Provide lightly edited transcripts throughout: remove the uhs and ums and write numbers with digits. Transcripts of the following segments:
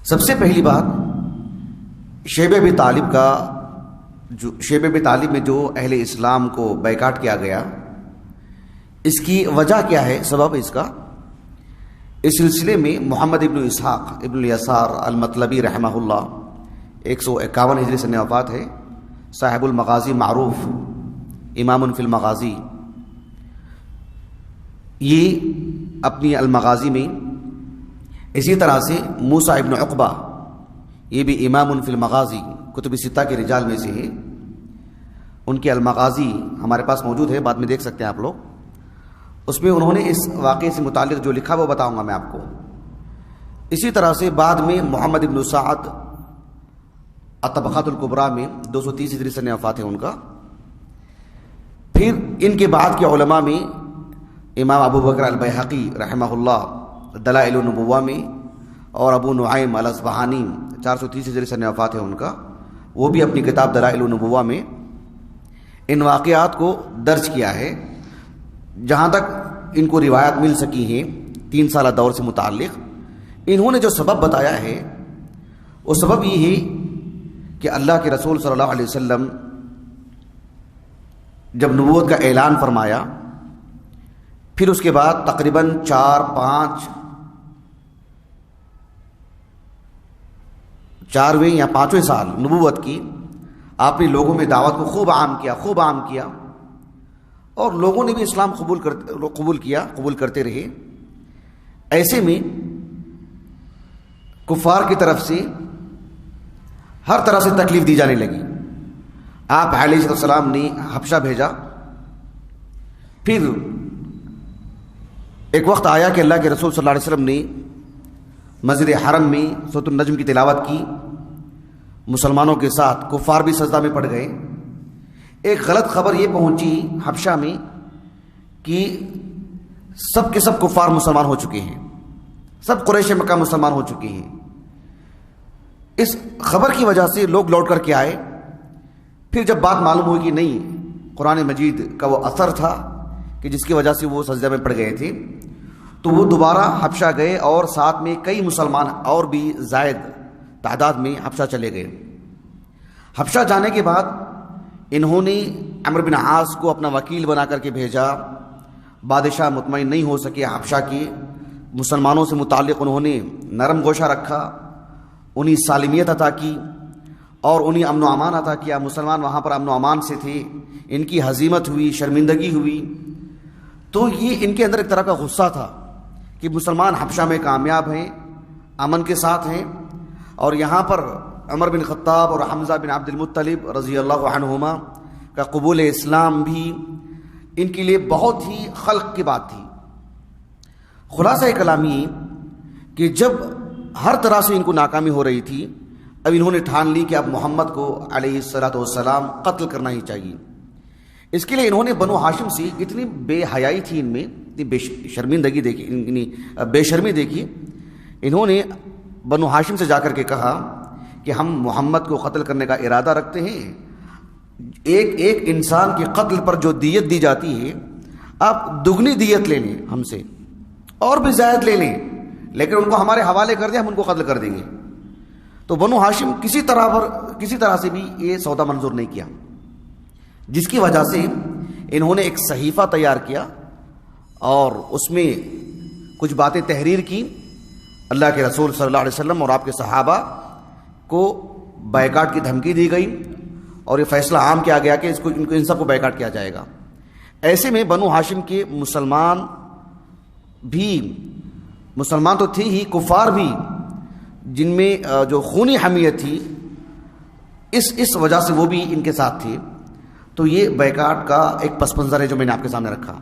سب سے پہلی بات شیب ابی طالب کا شیب ابی طالب میں جو اہل اسلام کو بائیکاٹ کیا گیا، اس کی وجہ کیا ہے، سبب اس کا؟ اس سلسلے میں محمد ابن اسحاق ابن الیسار المطلبی رحمہ اللہ 151 ہجری سن وفات ہے، صاحب المغازی معروف امام فی المغازی، یہ اپنی المغازی میں اسی طرح سے موسیٰ ابن عقبہ، یہ بھی امام فی المغازی کتب ستہ کے رجال میں سے ہے، ان کی المغازی ہمارے پاس موجود ہے، بعد میں دیکھ سکتے ہیں آپ لوگ، اس میں انہوں نے اس واقعے سے متعلق جو لکھا وہ بتاؤں گا میں آپ کو۔ اسی طرح سے بعد میں محمد ابن سعد الطبقات الکبریٰ میں 230 ہجری سن وفات ہے ان کا۔ پھر ان کے بعد کے علماء میں امام ابو بکر البیہقی رحمہ اللہ دلائل النبوہ میں، اور ابو نعیم الاصبہانی 430 ہجری سن وفات ہے ان کا، وہ بھی اپنی کتاب دلائل النبوہ میں ان واقعات کو درج کیا ہے۔ جہاں تک ان کو روایات مل سکی ہیں 3 سالہ دور سے متعلق، انہوں نے جو سبب بتایا ہے وہ سبب یہ ہے کہ اللہ کے رسول صلی اللہ علیہ وسلم جب نبوت کا اعلان فرمایا، پھر اس کے بعد تقریباً 4ویں یا 5ویں سال نبوت کی آپ نے لوگوں میں دعوت کو خوب عام کیا، اور لوگوں نے بھی اسلام قبول کرتے رہے۔ ایسے میں کفار کی طرف سے ہر طرح سے تکلیف دی جانے لگی۔ آپ علیہ السلام نے حبشہ بھیجا، پھر ایک وقت آیا کہ اللہ کے رسول صلی اللہ علیہ وسلم نے مسجد حرم میں سورۃ النجم کی تلاوت کی، مسلمانوں کے ساتھ کفار بھی سجدہ میں پڑ گئے۔ ایک غلط خبر یہ پہنچی حبشہ میں کہ سب کے سب کفار مسلمان ہو چکے ہیں، سب قریش مکہ مسلمان ہو چکے ہیں۔ اس خبر کی وجہ سے لوگ لوٹ کر کے آئے۔ پھر جب بات معلوم ہوئی کہ نہیں، قرآن مجید کا وہ اثر تھا کہ جس کی وجہ سے وہ سجدہ میں پڑ گئے تھے، تو وہ دوبارہ حبشہ گئے، اور ساتھ میں کئی مسلمان اور بھی زائد تعداد میں حبشہ چلے گئے۔ حبشہ جانے کے بعد انہوں نے عمرو بن عاص کو اپنا وکیل بنا کر کے بھیجا۔ بادشاہ مطمئن نہیں ہو سکے حبشہ کی مسلمانوں سے متعلق، انہوں نے نرم گوشہ رکھا، انہیں سالمیت عطا کی اور انہیں امن و امان عطا کیا۔ مسلمان وہاں پر امن و امان سے تھے، ان کی ہزیمت ہوئی، شرمندگی ہوئی، تو یہ ان کے اندر ایک طرح کا غصہ تھا کہ مسلمان حبشہ میں کامیاب ہیں، امن کے ساتھ ہیں، اور یہاں پر عمر بن خطاب اور حمزہ بن عبد المطلب رضی اللہ عنہما کا قبول اسلام بھی ان کے لیے بہت ہی خلق کی بات تھی۔ خلاصہ کلام یہ کہ جب ہر طرح سے ان کو ناکامی ہو رہی تھی، اب انہوں نے ٹھان لی کہ اب محمد کو علیہ السلام قتل کرنا ہی چاہیے۔ اس کے لیے انہوں نے بنو ہاشم سے اتنی بے حیائی تھی، ان میں اتنی بے شرمی دیکھی، انہوں نے بنو ہاشم سے جا کر کے کہا کہ ہم محمد کو قتل کرنے کا ارادہ رکھتے ہیں، ایک انسان کے قتل پر جو دیت دی جاتی ہے آپ دگنی دیت لے لیں ہم سے، اور بھی زائد لے لیں، لیکن ان کو ہمارے حوالے کر دیں، ہم ان کو قتل کر دیں گے۔ تو بنو ہاشم کسی طرح سے بھی یہ سودا منظور نہیں کیا، جس کی وجہ سے انہوں نے ایک صحیفہ تیار کیا اور اس میں کچھ باتیں تحریر کی۔ اللہ کے رسول صلی اللہ علیہ وسلم اور آپ کے صحابہ کو بائیکاٹ کی دھمکی دی گئی، اور یہ فیصلہ عام کیا گیا کہ ان سب کو بائیکاٹ کیا جائے گا۔ ایسے میں بنو ہاشم کے مسلمان تو تھے ہی، کفار بھی، جن میں جو خونی حمیت تھی، اس وجہ سے وہ بھی ان کے ساتھ تھے۔ تو یہ بائیکاٹ کا ایک پس منظر ہے جو میں نے آپ کے سامنے رکھا۔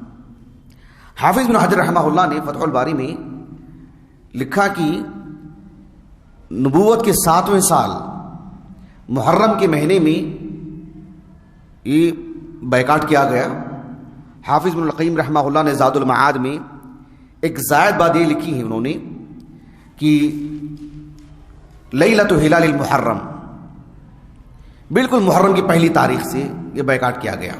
حافظ بن حجر رحمہ اللہ نے فتح الباری میں لکھا کہ نبوت کے 7ویں سال محرم کے مہینے میں یہ بائیکاٹ کیا گیا۔ حافظ بن القیم رحمہ اللہ نے زاد المعاد میں ایک زائد بات یہ لکھی ہے انہوں نے کہ لیلۃ ہلال المحرم، بالکل محرم کی پہلی تاریخ سے یہ بائیکاٹ کیا گیا۔